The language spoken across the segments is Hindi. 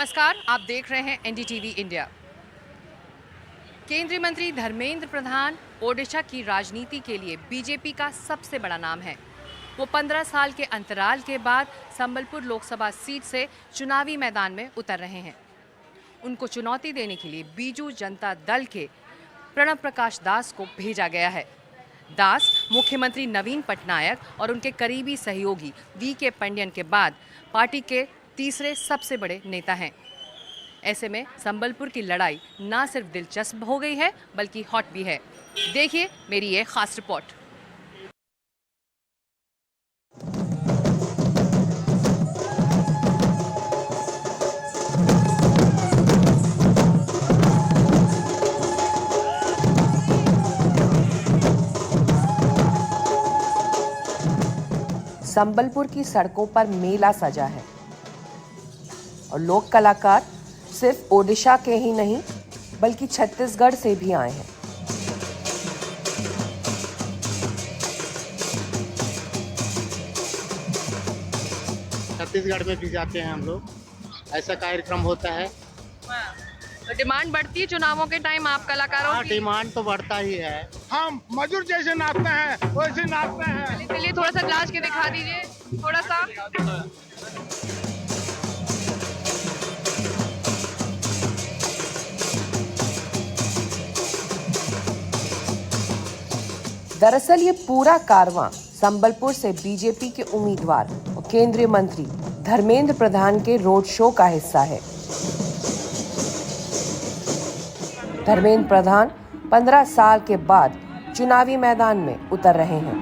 नमस्कार, आप देख रहे हैं एनडीटीवी इंडिया। केंद्रीय मंत्री धर्मेंद्र प्रधान ओडिशा की राजनीति के लिए बीजेपी का सबसे बड़ा नाम है। वो 15 साल के अंतराल के बाद संबलपुर लोकसभा सीट से चुनावी मैदान में उतर रहे हैं। उनको चुनौती देने के लिए बीजू जनता दल के प्रणव प्रकाश दास को भेजा गया है। दास मुख्यमंत्री नवीन पटनायक और उनके करीबी सहयोगी वी.के. पांडियन के बाद पार्टी के तीसरे सबसे बड़े नेता हैं। ऐसे में संबलपुर की लड़ाई ना सिर्फ दिलचस्प हो गई है बल्कि हॉट भी है। देखिए मेरी ये खास रिपोर्ट। संबलपुर की सड़कों पर मेला सजा है और लोक कलाकार सिर्फ ओडिशा के ही नहीं बल्कि छत्तीसगढ़ से भी आए हैं। छत्तीसगढ़ में भी जाते हैं हम लोग, ऐसा कार्यक्रम होता है। तो डिमांड बढ़ती है चुनावों के टाइम आप कलाकारों की? डिमांड तो बढ़ता ही है। हम मजदूर जैसे नाचते हैं वैसे नाचते हैं। चलिए थोड़ा सा नाच के दिखा दीजिए, थोड़ा सा। दरअसल ये पूरा कारवां संबलपुर से बीजेपी के उम्मीदवार और केंद्रीय मंत्री धर्मेंद्र प्रधान के रोड शो का हिस्सा है। धर्मेंद्र प्रधान 15 साल के बाद चुनावी मैदान में उतर रहे हैं।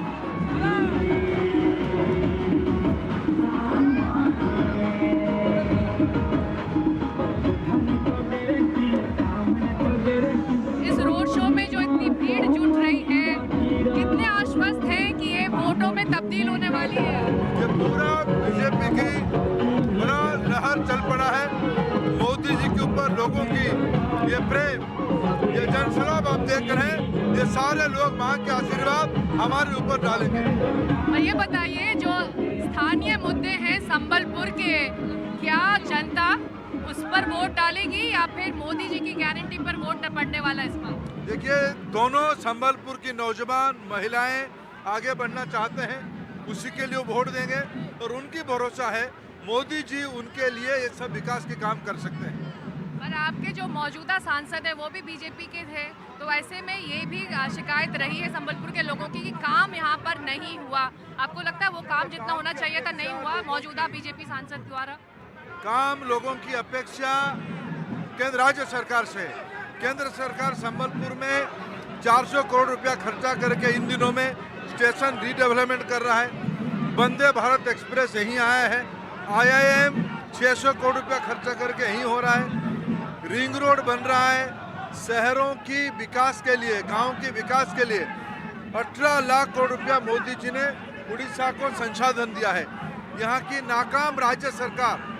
इस रोड शो में जो इतनी भीड़ जुट रही है, कितने आश्वस्त हैं कि ये वोटों में तब्दील होने वाली है? ये पूरा बीजेपी की बड़ा लहर चल पड़ा है। मोदी जी के ऊपर लोगों की ये प्रेम, ये जनसलाब आप देख रहे हैं, ये सारे लोग मां के आशीर्वाद हमारे ऊपर डालेंगे। और ये बताइए, जो स्थानीय मुद्दे हैं संबलपुर के, क्या जनता उस पर वोट डालेगी या फिर मोदी जी की गारंटी पर वोट पड़ने वाला है इस बार? देखिए, दोनों संबलपुर की नौजवान महिलाएं आगे बढ़ना चाहते हैं, उसी के लिए वोट देंगे और उनकी भरोसा है मोदी जी उनके लिए ये सब विकास के काम कर सकते हैं। और आपके जो मौजूदा सांसद है वो भी बीजेपी के थे, तो ऐसे में ये भी शिकायत रही है संबलपुर के लोगों की कि काम यहाँ पर नहीं हुआ। आपको लगता है वो काम जितना होना चाहिए था नहीं हुआ मौजूदा बीजेपी सांसद द्वारा? काम लोगों की अपेक्षा केंद्र राज्य सरकार से, केंद्र सरकार संबलपुर में 400 करोड़ रुपया खर्चा करके इन दिनों में स्टेशन रीडेवलपमेंट कर रहा है। वंदे भारत एक्सप्रेस यहीं आया है। IIM 600 करोड़ रुपया खर्चा करके यहीं हो रहा है। रिंग रोड बन रहा है। शहरों की विकास के लिए, गांव के विकास के लिए 18 लाख करोड़ रुपया मोदी जी ने उड़ीसा को संसाधन दिया है। यहाँ की नाकाम राज्य सरकार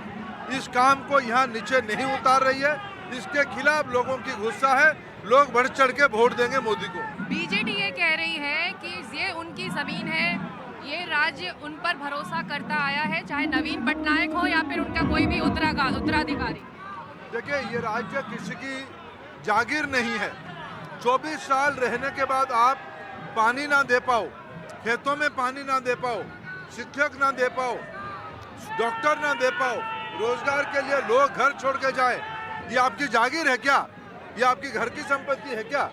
इस काम को यहाँ नीचे नहीं उतार रही है। इसके खिलाफ लोगों की गुस्सा है, लोग बढ़ चढ़ के वोट देंगे मोदी को। बीजेडी ये कह रही है कि ये उनकी जमीन है, ये राज्य उन पर भरोसा करता आया है, चाहे नवीन पटनायक हो या फिर उनका कोई भी उत्तराधिकारी। देखिए, ये राज्य किसी की जागीर नहीं है। 24 साल रहने के बाद आप पानी ना दे पाओ, खेतों में पानी ना दे पाओ, शिक्षक ना दे पाओ, डॉक्टर ना दे पाओ, रोजगार के लिए लोग घर छोड़ के जाए, ये आपकी जागीर है क्या? ये आपकी घर की संपत्ति है क्या?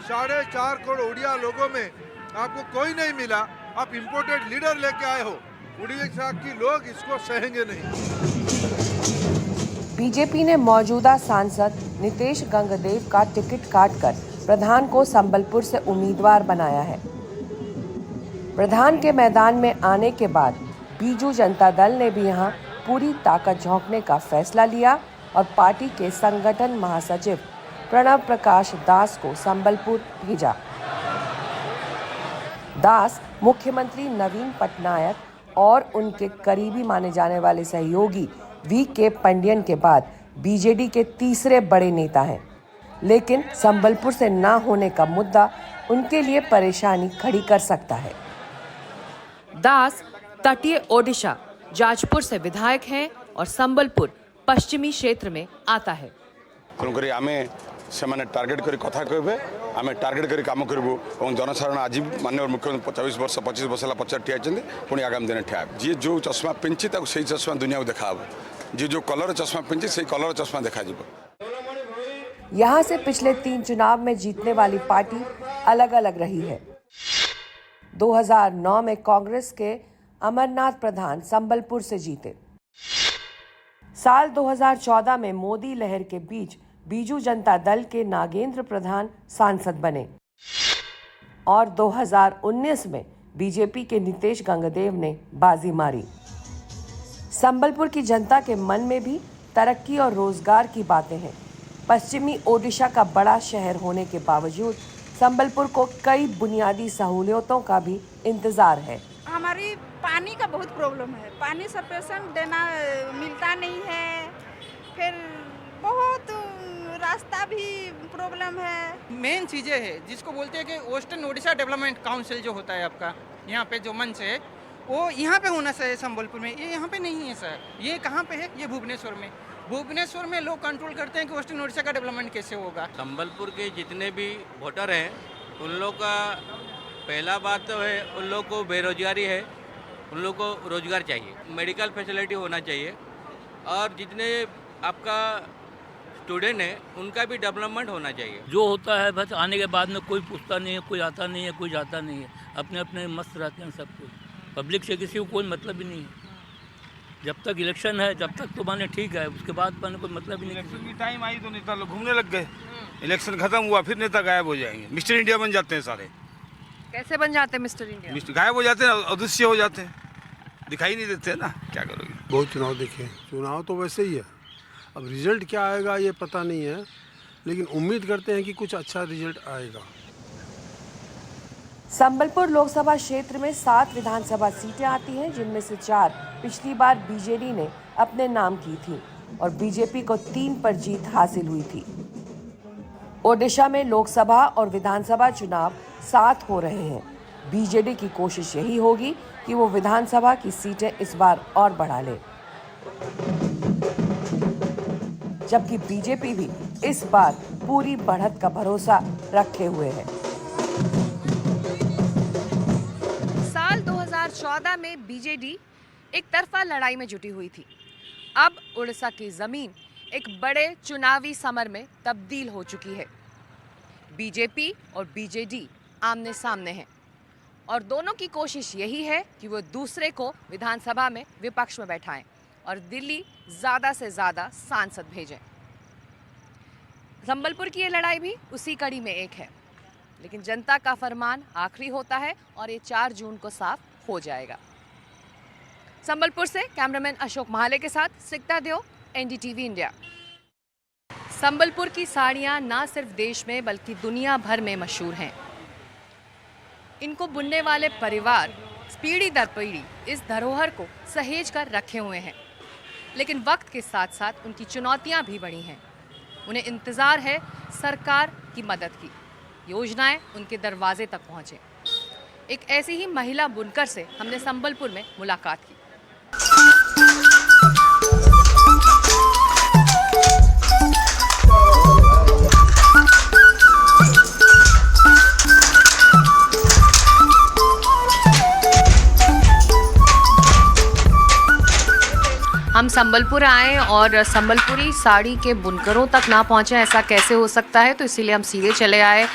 4.5 करोड़ उड़िया लोगों में आपको कोई नहीं मिला, आप इंपोर्टेड लीडर लेके आए हो। उड़ीसा की लोग इसको सहेंगे नहीं। बीजेपी ने मौजूदा सांसद नितेश गंगदेव का टिकट काटकर प्रधान को संबलपुर से उम्मीदवार बनाया है। प्रधान के मैदान में आने के बाद बीजू जनता दल ने भी यहां पूरी ताकत झोंकने का फैसला लिया और पार्टी के संगठन महासचिव प्रणव प्रकाश दास को संबलपुर भेजा। दास मुख्यमंत्री नवीन पटनायक और उनके करीबी माने जाने वाले सहयोगी वी.के. पांडियन के बाद बीजेडी के तीसरे बड़े नेता हैं। लेकिन संबलपुर से ना होने का मुद्दा उनके लिए परेशानी खड़ी कर सकता है। दास तटीय ओडिशा जाजपुर से विधायक हैं और संबलपुर पश्चिमी क्षेत्र में आता है। तेणुक आम से टार्गेट कर कथा कहे आम टार्गेट कर काम करूँ और जनसाधारण आज माननीय मुख्यमंत्री 24 वर्ष 25 वर्ष है पचार ठिया पुणी आगामी दिन ठिया जी जो चश्मा पिंधि से चश्मा दुनिया को देखा जी जो कलर चश्मा पिंधि से कलर चश्मा देखा। यहाँ से पिछले 3 चुनाव में जीतने वाली पार्टी अलग अलग रही है। 2009 में कांग्रेस के अमरनाथ प्रधान संबलपुर से जीते। साल 2014 में मोदी लहर के बीच बीजू जनता दल के नागेंद्र प्रधान सांसद बने और 2019 में बीजेपी के नीतेश गंगदेव ने बाजी मारी। संबलपुर की जनता के मन में भी तरक्की और रोजगार की बातें हैं। पश्चिमी ओडिशा का बड़ा शहर होने के बावजूद संबलपुर को कई बुनियादी सहूलियतों का भी इंतजार है। हमारी पानी का बहुत प्रॉब्लम है, पानी सफिशिएंट देना मिलता नहीं है, फिर बहुत रास्ता भी प्रॉब्लम है। मेन चीज़ें हैं जिसको बोलते हैं कि वेस्टर्न ओडिशा डेवलपमेंट काउंसिल जो होता है आपका यहाँ पे जो मंच है वो यहाँ पे होना चाहिए संबलपुर में, ये यहाँ पे नहीं है सर। ये कहाँ पे है? ये भुवनेश्वर में। भुवनेश्वर में लोग कंट्रोल करते हैं कि वेस्टर्न ओडिशा का डेवलपमेंट कैसे होगा। संबलपुर के जितने भी वोटर हैं उन लोग का पहला बात तो है उन लोग को बेरोजगारी है, उन लोग को रोजगार चाहिए, मेडिकल फैसिलिटी होना चाहिए और जितने आपका स्टूडेंट है उनका भी डेवलपमेंट होना चाहिए। जो होता है बस आने के बाद में कोई पूछता नहीं है, कोई आता नहीं है, कोई जाता नहीं है, अपने अपने मस्त रहते हैं सब कुछ। पब्लिक से किसी को कोई मतलब ही नहीं है। जब तक इलेक्शन है जब तक तो माने ठीक है, उसके बाद माने कोई मतलब ही नहीं। इलेक्शन की टाइम आई तो नेता लोग घूमने लग गए, इलेक्शन खत्म हुआ फिर नेता गायब हो जाएंगे, मिस्टर इंडिया बन जाते हैं सारे। कैसे बन जाते हैं मिस्टर इंडिया? गायब हो जाते हैं, अदृश्य हो जाते हैं, दिखाई नहीं देते ना, क्या करोगे। बहुत चुनाव देखे, चुनाव तो वैसे ही है, अब रिजल्ट क्या आएगा ये पता नहीं है, लेकिन उम्मीद करते हैं कि कुछ अच्छा रिजल्ट आएगा। संबलपुर लोकसभा क्षेत्र में 7 विधानसभा सीटें आती हैं, जिनमें से 4 पिछली बार बीजेडी ने अपने नाम की थी और बीजेपी को 3 पर जीत हासिल हुई थी। ओडिशा में लोकसभा और विधानसभा चुनाव साथ हो रहे हैं। बीजेडी की कोशिश यही होगी कि वो विधानसभा की सीटें इस बार और बढ़ा ले, जबकि बीजेपी भी इस बार पूरी बढ़त का भरोसा रखे हुए है। साल 2014 में बीजेडी एक तरफा लड़ाई में जुटी हुई थी। अब उड़ीसा की जमीन एक बड़े चुनावी समर में तब्दील हो चुकी है। बीजेपी और बीजेडी आमने सामने हैं और दोनों की कोशिश यही है कि वो दूसरे को विधानसभा में विपक्ष में बैठाएं और दिल्ली ज़्यादा से ज़्यादा सांसद भेजें। संबलपुर की ये लड़ाई भी उसी कड़ी में एक है, लेकिन जनता का फरमान आखिरी होता है और ये 4 जून को साफ हो जाएगा। संबलपुर से कैमरामैन अशोक महाले के साथ सिकता देव, एनडीटीवी इंडिया। संबलपुर की साड़ियाँ ना सिर्फ देश में बल्कि दुनिया भर में मशहूर हैं। इनको बुनने वाले परिवार पीढ़ी दर पीढ़ी इस धरोहर को सहेज कर रखे हुए हैं, लेकिन वक्त के साथ साथ उनकी चुनौतियां भी बढ़ी हैं। उन्हें इंतज़ार है सरकार की मदद की, योजनाएं उनके दरवाजे तक पहुंचे। एक ऐसी ही महिला बुनकर से हमने संबलपुर में मुलाकात की। हम संबलपुर आए और संबलपुरी साड़ी के बुनकरों तक ना पहुँचे, ऐसा कैसे हो सकता है, तो इसीलिए हम सीधे चले आए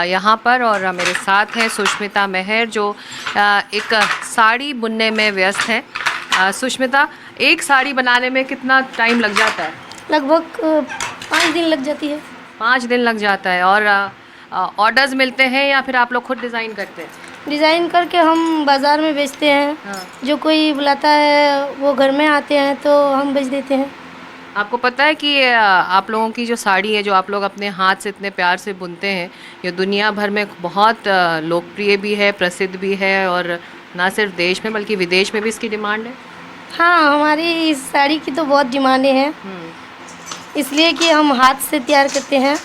यहाँ पर। और मेरे साथ हैं सुष्मिता मेहर जो एक साड़ी बुनने में व्यस्त हैं। सुष्मिता, एक साड़ी बनाने में कितना टाइम लग जाता है? लगभग 5 दिन लग जाती है। 5 दिन लग जाता है। और ऑर्डर्स मिलते हैं या फिर आप लोग खुद डिज़ाइन करते हैं? डिज़ाइन करके हम बाज़ार में बेचते हैं। हाँ। जो कोई बुलाता है वो घर में आते हैं तो हम बेच देते हैं। आपको पता है कि आप लोगों की जो साड़ी है जो आप लोग अपने हाथ से इतने प्यार से बुनते हैं, ये दुनिया भर में बहुत लोकप्रिय भी है, प्रसिद्ध भी है और ना सिर्फ देश में बल्कि विदेश में भी इसकी डिमांड है। हाँ, हमारी इस साड़ी की तो बहुत डिमांडें हैं, इसलिए कि हम हाथ से तैयार करते हैं,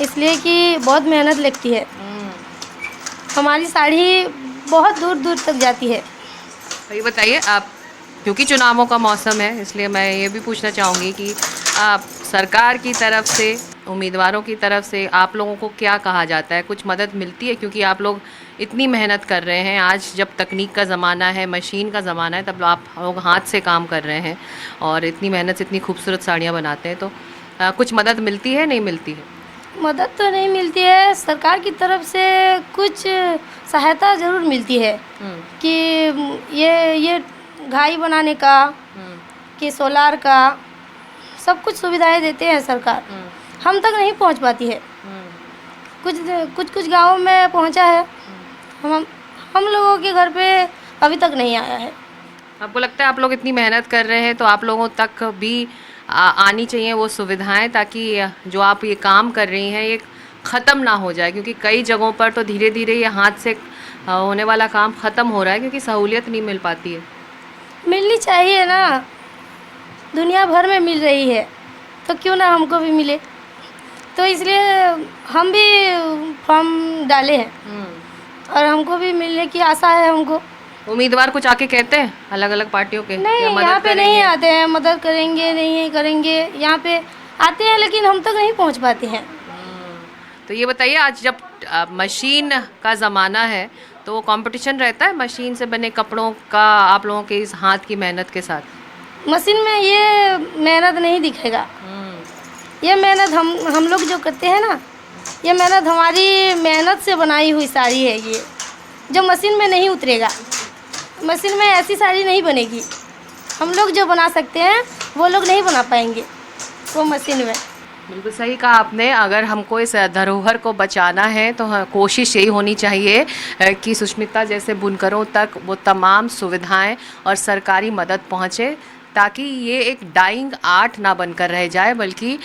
इसलिए कि बहुत मेहनत लगती है। हमारी साड़ी बहुत दूर दूर तक जाती है। तो ये बताइए, आप क्योंकि चुनावों का मौसम है, इसलिए मैं ये भी पूछना चाहूँगी कि सरकार की तरफ से, उम्मीदवारों की तरफ से आप लोगों को क्या कहा जाता है, कुछ मदद मिलती है? क्योंकि आप लोग इतनी मेहनत कर रहे हैं, आज जब तकनीक का ज़माना है, मशीन का ज़माना है, तब आप लोग हाथ से काम कर रहे हैं और इतनी मेहनत से इतनी खूबसूरत साड़ियाँ बनाते हैं, तो कुछ मदद मिलती है, नहीं मिलती है? मदद तो नहीं मिलती है, सरकार की तरफ से कुछ सहायता ज़रूर मिलती है कि ये घाई बनाने का, कि सोलार का, सब कुछ सुविधाएं देते हैं सरकार। हम तक नहीं पहुंच पाती है, कुछ गाँवों में पहुंचा है, हम लोगों के घर पे अभी तक नहीं आया है। आपको लगता है आप लोग इतनी मेहनत कर रहे हैं तो आप लोगों तक भी आनी चाहिए वो सुविधाएं, ताकि जो आप ये काम कर रही हैं ये ख़त्म ना हो जाए? क्योंकि कई जगहों पर तो धीरे धीरे ये हाथ से होने वाला काम ख़त्म हो रहा है क्योंकि सहूलियत नहीं मिल पाती है। मिलनी चाहिए ना, दुनिया भर में मिल रही है तो क्यों ना हमको भी मिले। तो इसलिए हम भी फॉर्म डाले हैं और हमको भी मिलने की आशा है। हमको उम्मीदवार कुछ आके कहते हैं अलग अलग पार्टियों के? नहीं, यहाँ पे नहीं आते हैं, मदद करेंगे नहीं करेंगे, यहाँ पे आते हैं लेकिन हम तक नहीं पहुँच पाते हैं। तो ये बताइए, आज जब मशीन का ज़माना है तो कंपटीशन रहता है मशीन से बने कपड़ों का आप लोगों के इस हाथ की मेहनत के साथ? मशीन में ये मेहनत नहीं दिखेगा। ये मेहनत हम लोग जो करते हैं ना, ये मेहनत हमारी मेहनत से बनाई हुई साड़ी है, ये जो मशीन में नहीं उतरेगा। मशीन में ऐसी साड़ी नहीं बनेगी। हम लोग जो बना सकते हैं वो लोग नहीं बना पाएंगे वो मशीन में। बिल्कुल सही कहा आपने। अगर हमको इस धरोहर को बचाना है तो कोशिश यही होनी चाहिए कि सुष्मिता जैसे बुनकरों तक वो तमाम सुविधाएं और सरकारी मदद पहुंचे, ताकि ये एक डाइंग आर्ट ना बनकर रह जाए, बल्कि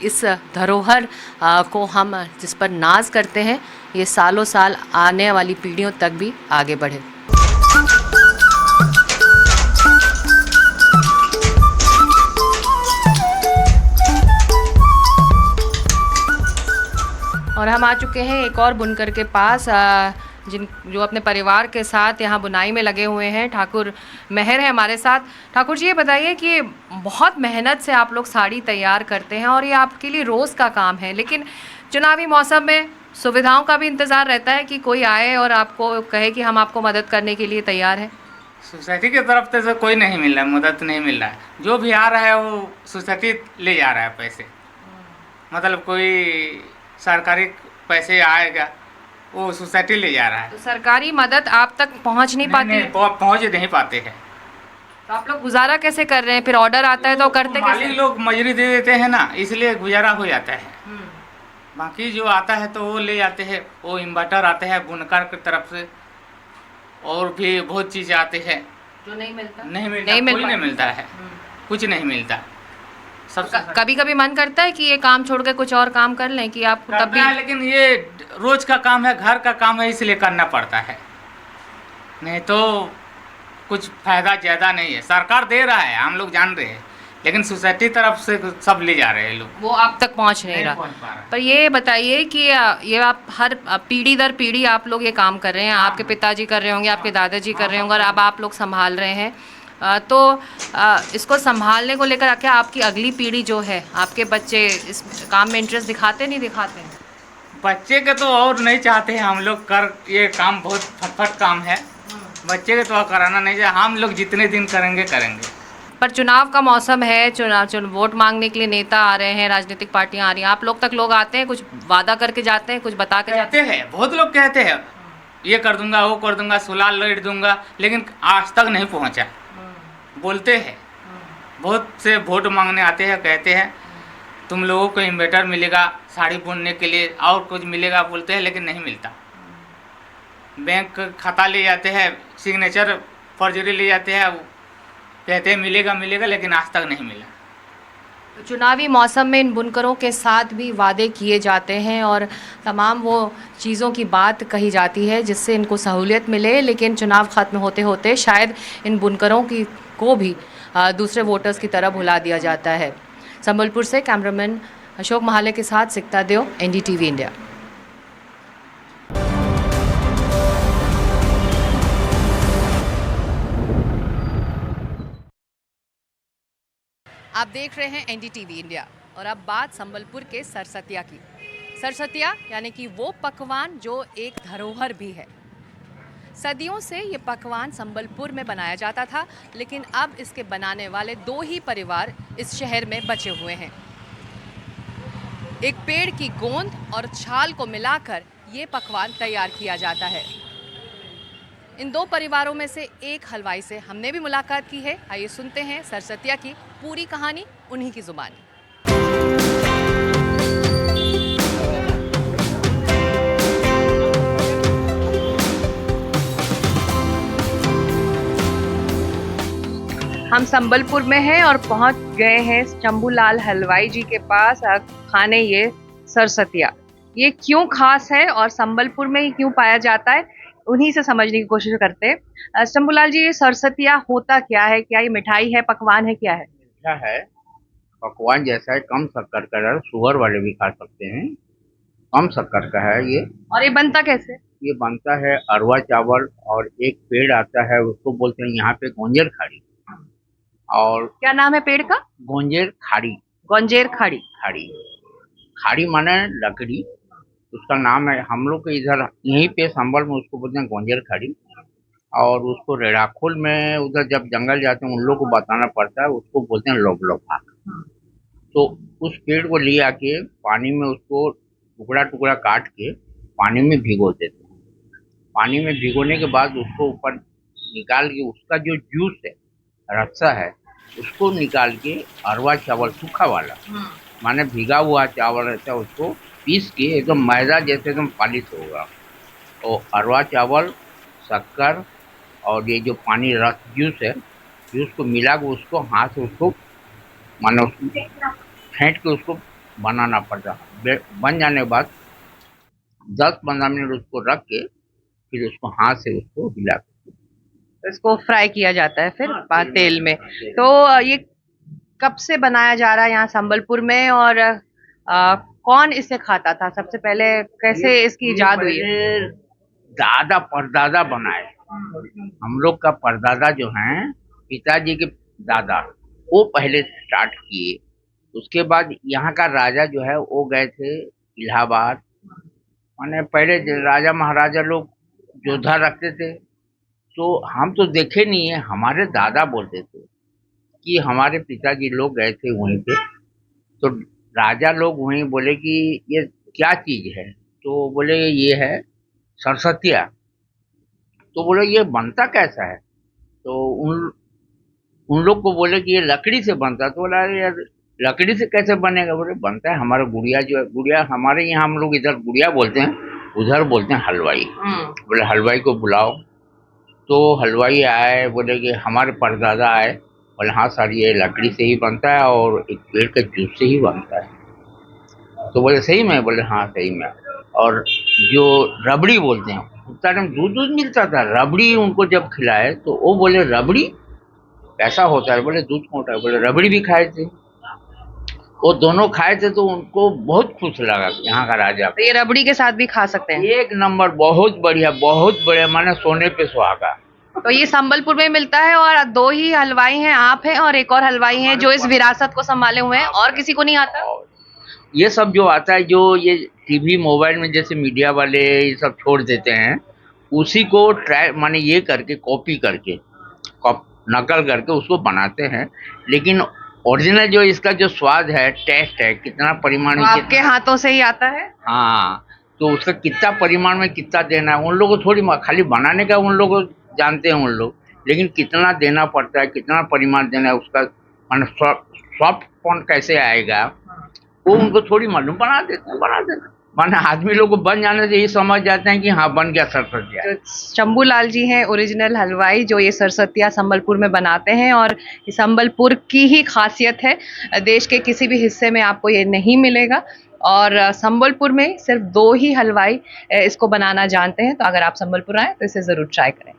इस धरोहर को हम जिस पर नाज करते हैं ये सालों साल आने वाली पीढ़ियों तक भी आगे बढ़े। और हम आ चुके हैं एक और बुनकर के पास जो अपने परिवार के साथ यहाँ बुनाई में लगे हुए हैं। ठाकुर मेहर है हमारे साथ। ठाकुर जी, ये बताइए कि बहुत मेहनत से आप लोग साड़ी तैयार करते हैं और ये आपके लिए रोज़ का काम है, लेकिन चुनावी मौसम में सुविधाओं का भी इंतज़ार रहता है कि कोई आए और आपको कहे कि हम आपको मदद करने के लिए तैयार हैं? सोसाइटी की तरफ से कोई नहीं मिल रहा है, मदद नहीं मिल रहा है। जो भी आ रहा है वो सोसाइटी ले जा रहा है पैसे, मतलब कोई सरकारी पैसे आएगा वो सोसाइटी ले जा रहा है। तो सरकारी मदद आप तक पहुंच नहीं पाती? नहीं, पहुंच नहीं पाते हैं। तो आप लोग गुजारा कैसे कर रहे हैं? फिर ऑर्डर आता है तो करते कैसे? मालिक लोग मजूरी दे देते हैं ना, इसलिए गुजारा हो जाता है। बाकी जो आता है तो वो ले जाते हैं। वो इन्वर्टर आते हैं बुनकर की तरफ से, और भी बहुत चीज़ आते हैं जो नहीं मिलता। नहीं मिलता है, कुछ नहीं मिलता। कभी कभी मन करता है कि ये काम छोड़ के कुछ और काम कर लें कि आप तब भी, लेकिन ये रोज का काम है, घर का काम है, इसलिए करना पड़ता है, नहीं तो कुछ फायदा ज़्यादा नहीं है। सरकार दे रहा है, हम लोग जान रहे हैं, लेकिन सोसाइटी तरफ से सब ले जा रहे हैं लोग, वो आप तक पहुंच नहीं रहा। पर ये बताइए कि ये आप हर पीढ़ी दर पीढ़ी आप लोग ये काम कर रहे हैं, आपके पिताजी कर रहे होंगे, आपके दादाजी कर रहे होंगे, और अब आप लोग संभाल रहे हैं, तो इसको संभालने को लेकर क्या आपकी अगली पीढ़ी जो है, आपके बच्चे इस काम में इंटरेस्ट दिखाते नहीं दिखाते हैं? बच्चे के तो और नहीं चाहते हैं हम लोग कर, ये काम बहुत फटफट काम है, बच्चे के तो कराना नहीं चाहिए। हम लोग जितने दिन करेंगे। पर चुनाव का मौसम है, वोट मांगने के लिए नेता आ रहे हैं, राजनीतिक पार्टियां आ रही हैं, आप लोग तक लोग आते हैं, कुछ वादा करके जाते हैं, कुछ बता के जाते हैं? बहुत लोग कहते हैं ये कर दूंगा, वो कर दूंगा, सोलार लाइट दूंगा, लेकिन आज तक नहीं पहुँचा। बोलते हैं, बहुत से वोट मांगने आते हैं, कहते हैं तुम लोगों को इन्वर्टर मिलेगा साड़ी बुनने के लिए और कुछ मिलेगा, बोलते हैं, लेकिन नहीं मिलता। बैंक खाता ले जाते हैं, सिग्नेचर फर्जरी ले जाते हैं, कहते हैं मिलेगा, लेकिन आज तक नहीं मिला। तो चुनावी मौसम में इन बुनकरों के साथ भी वादे किए जाते हैं और तमाम वो चीज़ों की बात कही जाती है जिससे इनको सहूलियत मिले, लेकिन चुनाव खत्म होते होते शायद इन बुनकरों को भी दूसरे वोटर्स की तरह भुला दिया जाता है। संबलपुर से कैमरामैन अशोक महाले के साथ सिकता देव, NDTV इंडिया। आप देख रहे हैं NDTV इंडिया और अब बात संबलपुर के सरसतिया की। सरसतिया यानी कि वो पकवान जो एक धरोहर भी है। सदियों से ये पकवान संबलपुर में बनाया जाता था, लेकिन अब इसके बनाने वाले 2 ही परिवार इस शहर में बचे हुए हैं। एक पेड़ की गोंद और छाल को मिलाकर ये पकवान तैयार किया जाता है। इन 2 परिवारों में से एक हलवाई से हमने भी मुलाकात की है। आइए सुनते हैं सरसतिया की पूरी कहानी उन्हीं की जुबानी। हम संबलपुर में हैं और पहुंच गए हैं शंभूलाल हलवाई जी के पास खाने ये सरसतिया। ये क्यों खास है और संबलपुर में ही क्यों पाया जाता है, उन्हीं से समझने की कोशिश करते हैं। शंभूलाल जी, ये सरसतिया होता क्या है? क्या ये मिठाई है, पकवान है, क्या है? क्या है, पकवान जैसा है, कम शक्कर का है, शुगर वाले भी खा सकते हैं। कम शक्कर का है ये। और ये बनता कैसे? ये बनता है अरवा चावल और एक पेड़ आता है, उसको बोलते हैं यहाँ पे गोंजेर खाड़ी। और क्या नाम है पेड़ का? गोंजेर खाड़ी। गोंजेर खाड़ी। खाड़ी खाड़ी माने लकड़ी, उसका नाम है। हम लोग के इधर यहीं पे संबल में उसको बोलते हैं गोंजेर खाड़ी। और उसको रेड़ाखोल में उधर जब जंगल जाते हैं उन लोग को बताना पड़ता है, उसको बोलते हैं लोबलोफा। तो उस पेड़ को ले आके पानी में उसको टुकड़ा टुकड़ा काट के पानी में भिगो देते हैं। पानी में भिगोने के बाद उसको ऊपर निकाल के उसका जो जूस है, रस्सा है, उसको निकाल के अरवा चावल सूखा वाला, माने भीगा हुआ चावल रहता है, उसको पीस के एकदम मैदा जैसे एकदम पालिश होगा। तो अरवा चावल, शक्कर और ये जो पानी रस जूस है, जूस को मिला के उसको हाथ से उसको माने उसको फेंट के उसको बनाना पड़ता। बन जाने के बाद 10-15 मिनट उसको रख के फिर उसको हाथ से उसको हिला इसको फ्राई किया जाता है फिर तेल में। तो ये कब से बनाया जा रहा है यहाँ संबलपुर में, और कौन इसे खाता था सबसे पहले? कैसे इसकी इजाद हुई? दादा परदादा बनाए। हम लोग का परदादा जो हैं, पिताजी के दादा, वो पहले स्टार्ट किए। उसके बाद यहाँ का राजा जो है वो गए थे इलाहाबाद। माने पहले राजा महाराजा लोग योद्धा रखते थे, तो हम तो देखे नहीं है, हमारे दादा बोलते थे कि हमारे पिताजी लोग गए थे वहीं पे। तो राजा लोग वहीं बोले कि ये क्या चीज़ है, तो बोले ये है सरसतिया। तो बोले ये बनता कैसा है, तो उन लोग को बोले कि ये लकड़ी से बनता। तो बोला यार लकड़ी से कैसे बनेगा? बोले बनता है हमारा गुड़िया जो है, गुड़िया हमारे यहाँ हम लोग इधर गुड़िया बोलते हैं, उधर बोलते हैं हलवाई। बोले हलवाई को बुलाओ। तो हलवाई आए, बोले कि हमारे परदादा आए। बोले हाँ सर, ये लकड़ी से ही बनता है और एक पेड़ के जूस से ही बनता है। तो बोले सही में? बोले हाँ सही में। और जो रबड़ी बोलते हैं, उस टाइम दूध मिलता था, रबड़ी उनको जब खिलाए तो वो बोले रबड़ी कैसा होता है? बोले दूध होता है। बोले रबड़ी भी खाए थे, वो दोनों खाए थे, तो उनको बहुत खुश लगा यहाँ का राजा। तो ये रबड़ी के साथ भी खा सकते हैं? एक नंबर, बहुत बढ़िया, बहुत बढ़िया, माने सोने पे सुहागा। तो ये संबलपुर में मिलता है और 2 ही हलवाई हैं, आप हैं और एक और हलवाई हैं जो इस विरासत को संभाले हुए हैं, और किसी को नहीं आता? ये सब जो आता है, जो ये टीवी मोबाइल में जैसे मीडिया वाले ये सब छोड़ देते हैं, उसी को ट्राई माने ये करके कॉपी करके नकल करके उसको बनाते हैं। लेकिन ओरिजिनल जो इसका जो स्वाद है, टेस्ट है, कितना परिमाण आपके हाथों से ही आता है। हाँ, तो उसका कितना परिमाण में कितना देना है, उन लोगों को थोड़ी खाली बनाने का उन लोग जानते हैं उन लोग, लेकिन कितना देना पड़ता है, कितना परिमाण देना है, उसका माने सॉफ्ट पॉन कैसे आएगा, वो उनको थोड़ी मालूम। बना देते माने आदमी लोग को बन जाने से ये समझ जाते हैं कि हाँ बन गया सरसतिया। शंभूलाल जी हैं ओरिजिनल हलवाई जो ये सरसतिया संबलपुर में बनाते हैं, और ये संबलपुर की ही खासियत है, देश के किसी भी हिस्से में आपको ये नहीं मिलेगा। और संबलपुर में सिर्फ 2 ही हलवाई इसको बनाना जानते हैं। तो अगर आप संबलपुर आए तो इसे ज़रूर ट्राई करें।